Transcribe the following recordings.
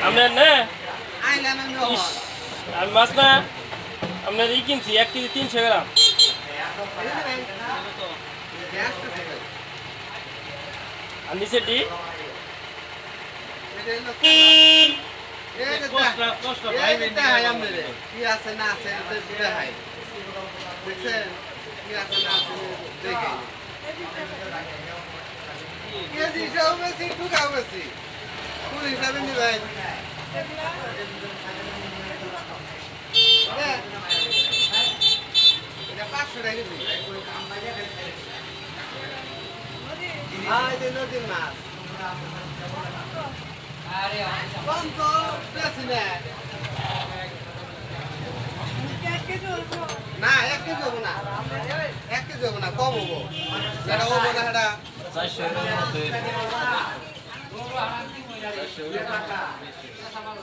আপনার না আমি মাছ না আপনার ই কিনছি 1 কেজি 300 গ্রাম আর নিচেটি নদীর মাছ কম তো বেশি না 1 কেজি হবো না 1 কেজি হবো না কম হবো যেটা হবো না সেটা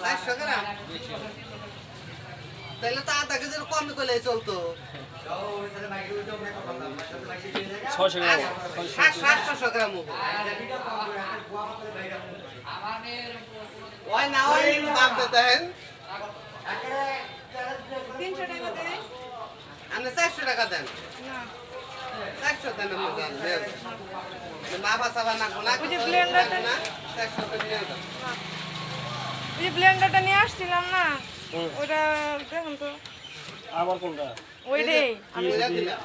400 গ্রাম তাহলে তো আধা কেজির কম করলে চলতো 600 গ্রাম 700 গ্রাম হবো ওই না ওই দাম দেন 300 টাকা দেন আপনি 400 টাকা দেন না 400 দেন মা বাবা না গোলা ওই যে ব্লেন্ডারটা না 400 টাকা দিয়ে দাও ওই যে ব্লেন্ডারটা নিয়ে আসছিলাম না ওটা দেখুন তো আবার কোনটা ওইটাই আমি দিলাম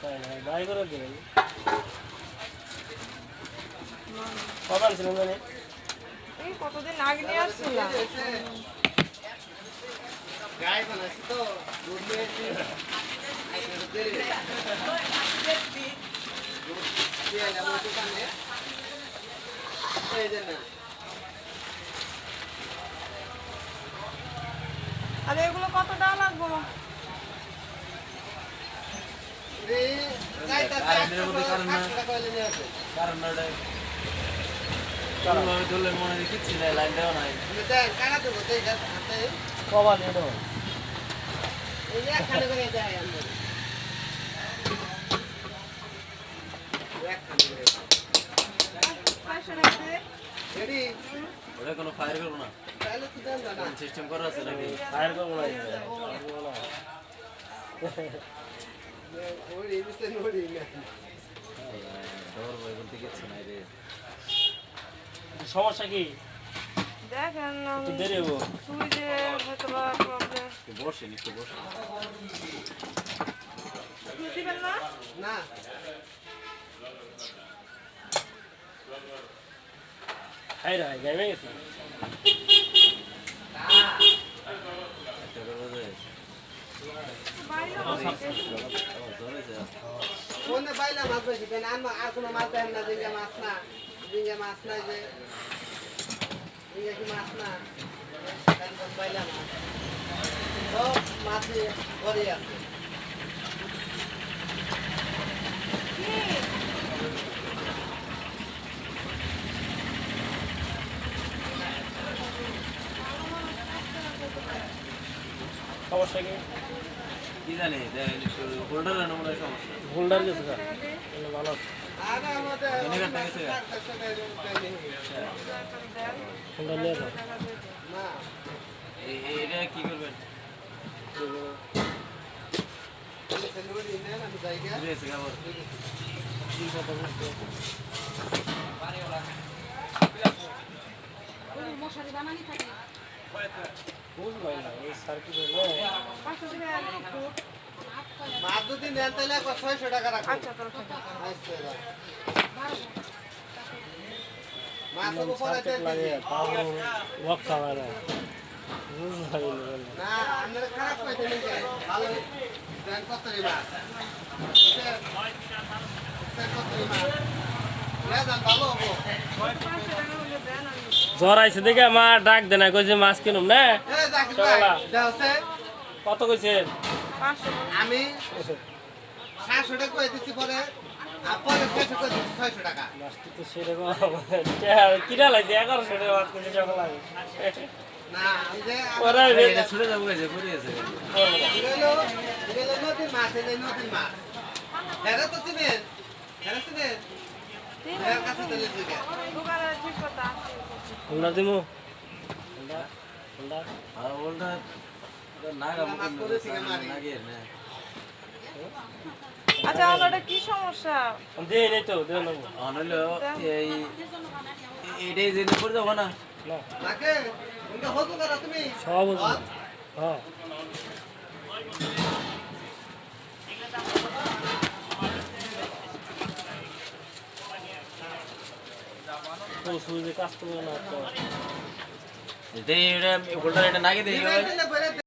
তাই না বাই করে দিবেন কত আনছিলেন জানি এই কতদিন আগে নিয়ে আসছিলাম গায় বানাইছি তো দুধ নিয়েছি আর এগুলো কত টাকা লাগবে কবার নেটো ওটা কোনো ফায়ার করবো না সিস্টেম করা আছে নাকি ফায়ার করবো না ডর ভয় বলতে কিছু নাই রে সমস্যা কি দেখেন একটু দেরি হবো সুইচে হয়তো বা প্রবলেম বসেন একটু বসেন দিবেন না না হাই রে গাইবে গেছে একটা করবো যে বাইরে ধরে যা কোনে বাইলা মাছ বেশি কেন আর কোনো মাছ দেন না জিঙ্গা মাছ না জিঙ্গা মাছ নাই যে জিঙ্গা কি মাছ না একদম বাইলা মাছ সব মাছে ঘরে আছে সমস্যা কি কি জানি দেখেন একটু হোল্ডার আনো মনে হয় সমস্যা হোল্ডার গেছে গা ভালো আছে আর আমাদের ভিনেগারটা গেছে গা? হোল্ডার নিয়ে যাও না এটা কি করবেন সেলুরি নেন আমি জায়গা ঘুরে গেছে আবার মশারি বানানি থাকে বুঝলো না এই সার্কিট হলো 500 টাকা একটু মাছ যদি নেন তাহলে 600 টাকা রাখো আচ্ছা তাহলে মাছ উপরে সার্কিট লাগে তাও ওয়াক খাওয়া না বুঝলো না আমরা খারাপ পাইতে নেই ভালো দেন কত রে মাছ কত রে মাছ লেজান ভালো হবো 500 টাকা হলে দেন আমি জ্বর আইছে দেখে মা ডাক দেনা কইছে মাছ কিনুম না এ জাকির ভাই দাওছে কত কইছেন 500 আমি 700 টাকা কই দিছি পরে আর পরে 600 কই দিছি 600 টাকা মাছটি তো সেরকম কিনা লাগছে 1100 টাকা মাছ কিনতে যাওয়া লাগে না আমি যে ওরা এটা ছুটে যাবো গেছে ঘুরে গেছে নদীর মাছ নদীর মাছ হেরা তো চিনেন হেরা চিনেন দিন এর কাছে দিলে তুই কে? দোকানে ঠিক কথা হোল্ডার দিমু হোল্ডার হোল্ডার আর ওটা নাগা মুখে নাগে না আচ্ছা ওটা কি সমস্যা দেই নাই তো দেও না অনলো এই এটাই যে করে যাবো না না নাকে ইনকা হতো করা তুমি সব বুঝো হ্যাঁ তো সুইজে কাজ করবে না তো এটাই এটা হোল্ডার এটা নাগে দেই দিলে বলে